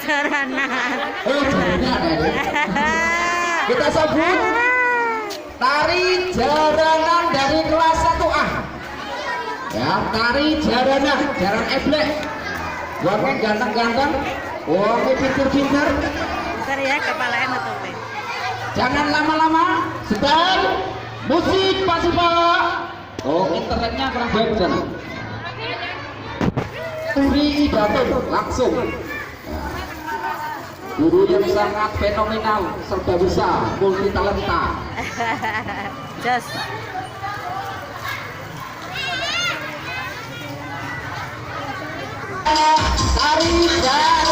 Sarana. Kita sambut tari jaranan dari kelas 1A. Ya, tari jaranan, jaran eblek. Wongnya ganteng-ganteng, wongnya pinter-pinter. Bentar ya, kepala enak tuh. Jangan lama-lama. Setel musik Pak Sipa. Oh, internetnya kurang baik sana. Turi Idatun langsung. Guru yang sangat fenomenal, serba bisa, multi talenta. Jos. Tari dan